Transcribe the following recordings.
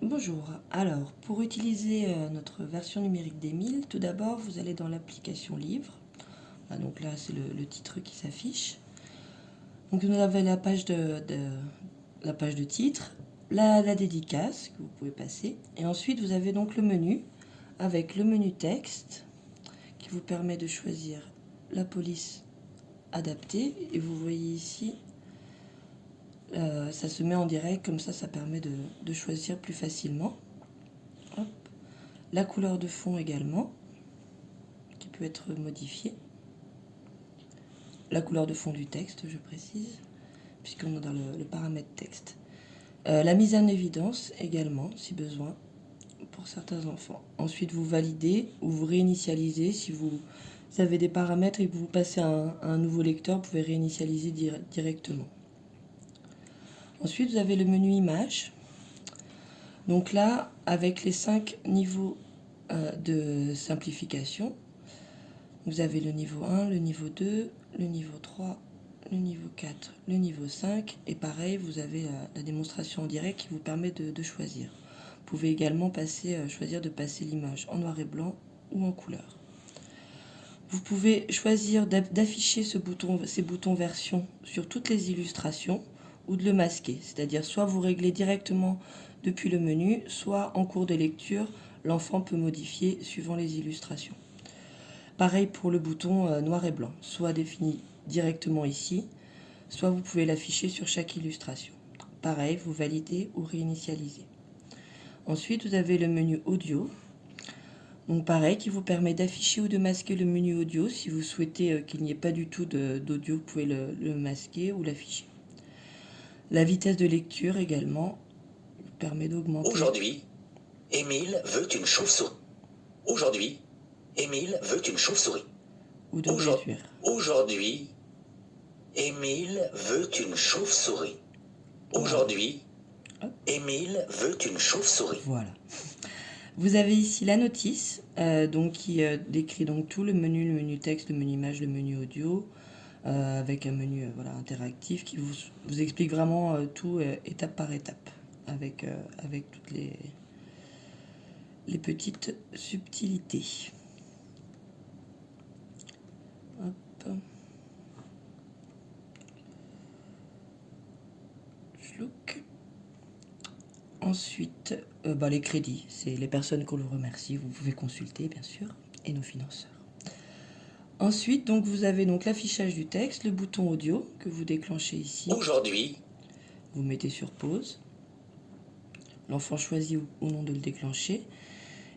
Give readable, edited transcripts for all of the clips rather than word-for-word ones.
Bonjour. Alors, pour utiliser notre version numérique d'Emile, tout d'abord, vous allez dans l'application Livre. Ah, donc là, c'est le titre qui s'affiche. Donc, vous avez la page de titre, la dédicace que vous pouvez passer. Et ensuite, vous avez donc le menu avec le menu texte qui vous permet de choisir la police adaptée. Et vous voyez ici, ça se met en direct, comme ça permet de choisir plus facilement. Hop. La couleur de fond également, qui peut être modifiée. La couleur de fond du texte, je précise, puisqu'on est dans le paramètre texte. La mise en évidence également, si besoin, pour certains enfants. Ensuite, vous validez ou vous réinitialisez. Si vous avez des paramètres et que vous passez à un nouveau lecteur, vous pouvez réinitialiser directement. Ensuite, vous avez le menu images. Donc là, avec les 5 niveaux de simplification, vous avez le niveau 1, le niveau 2, le niveau 3, le niveau 4, le niveau 5. Et pareil, vous avez la démonstration en direct qui vous permet de choisir. Vous pouvez également choisir de passer l'image en noir et blanc ou en couleur. Vous pouvez choisir d'afficher ces boutons version sur toutes les illustrations ou de le masquer. C'est-à-dire soit vous réglez directement depuis le menu, soit en cours de lecture, l'enfant peut modifier suivant les illustrations. Pareil pour le bouton noir et blanc, soit défini directement ici, soit vous pouvez l'afficher sur chaque illustration. Pareil, vous validez ou réinitialisez. Ensuite, vous avez le menu audio. Donc pareil, qui vous permet d'afficher ou de masquer le menu audio. Si vous souhaitez qu'il n'y ait pas du tout d'audio, vous pouvez le masquer ou l'afficher. La vitesse de lecture également vous permet d'augmenter. Aujourd'hui, Émile veut une chauve-souris. Aujourd'hui, Émile veut une chauve-souris. Ou de réduire. Aujourd'hui, Émile veut une chauve-souris. Aujourd'hui, Émile veut une chauve-souris. Voilà. Vous avez ici la notice, qui décrit donc tout le menu texte, le menu image, le menu audio, avec un menu interactif qui vous explique vraiment tout étape par étape, avec toutes les petites subtilités. Hop. Chlouc. Ensuite, les crédits, c'est les personnes qu'on vous remercie, vous pouvez consulter bien sûr, et nos financeurs. Ensuite, donc, vous avez donc l'affichage du texte, le bouton audio que vous déclenchez ici. Aujourd'hui, vous mettez sur pause. L'enfant choisit ou non de le déclencher.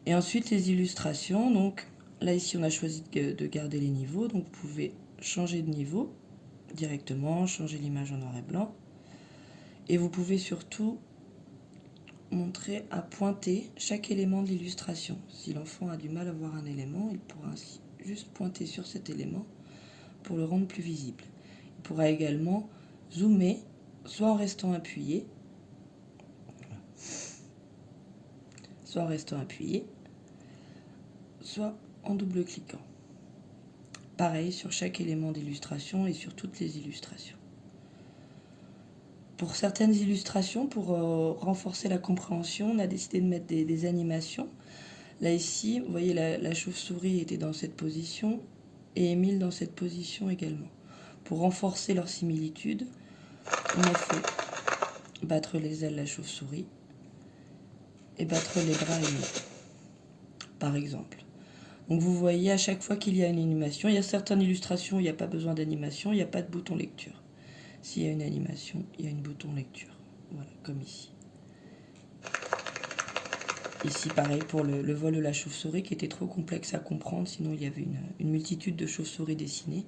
Et ensuite, les illustrations. Donc là, ici, on a choisi de garder les niveaux. Donc, vous pouvez changer de niveau directement, changer l'image en noir et blanc. Et vous pouvez surtout montrer à pointer chaque élément de l'illustration. Si l'enfant a du mal à voir un élément, il pourra ainsi juste pointer sur cet élément pour le rendre plus visible. Il pourra également zoomer, soit en restant appuyé, soit en double-cliquant. Pareil sur chaque élément d'illustration et sur toutes les illustrations. Pour certaines illustrations, pour renforcer la compréhension, on a décidé de mettre des animations. Là, ici, vous voyez, la chauve-souris était dans cette position et Émile dans cette position également. Pour renforcer leur similitude, on a fait battre les ailes la chauve-souris et battre les bras Émile, par exemple. Donc vous voyez à chaque fois qu'il y a une animation, il y a certaines illustrations où il n'y a pas besoin d'animation, il n'y a pas de bouton lecture. S'il y a une animation, il y a une bouton lecture. Voilà, comme ici. Ici, pareil pour le vol de la chauve-souris qui était trop complexe à comprendre, sinon il y avait une multitude de chauves-souris dessinées.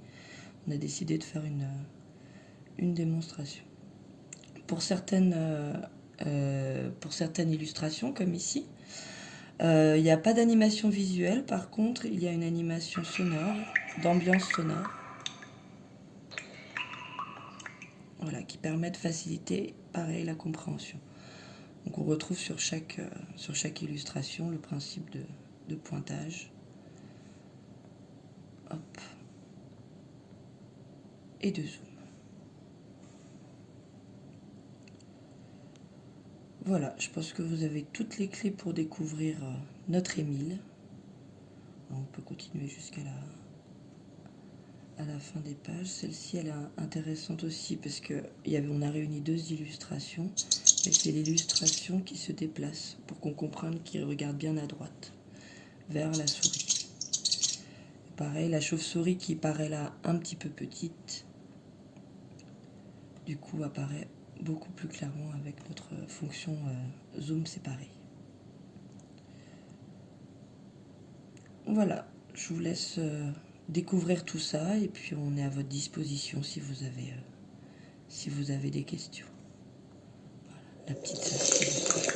On a décidé de faire une démonstration. Pour certaines illustrations, comme ici, il n'y a pas d'animation visuelle, par contre, il y a une animation sonore, d'ambiance sonore. Voilà, qui permet de faciliter, pareil, la compréhension. Donc on retrouve sur chaque illustration le principe de pointage. Hop. Et de zoom. Voilà, je pense que vous avez toutes les clés pour découvrir notre Émile. On peut continuer jusqu'à la fin des pages. Celle-ci, elle est intéressante aussi parce qu'on a réuni 2 illustrations. Et c'est l'illustration qui se déplace pour qu'on comprenne qu'il regarde bien à droite, vers la souris. Pareil, la chauve-souris qui paraît là un petit peu petite, du coup apparaît beaucoup plus clairement avec notre fonction zoom séparé. Voilà, je vous laisse découvrir tout ça et puis on est à votre disposition si vous avez des questions. Voilà, la petite salle.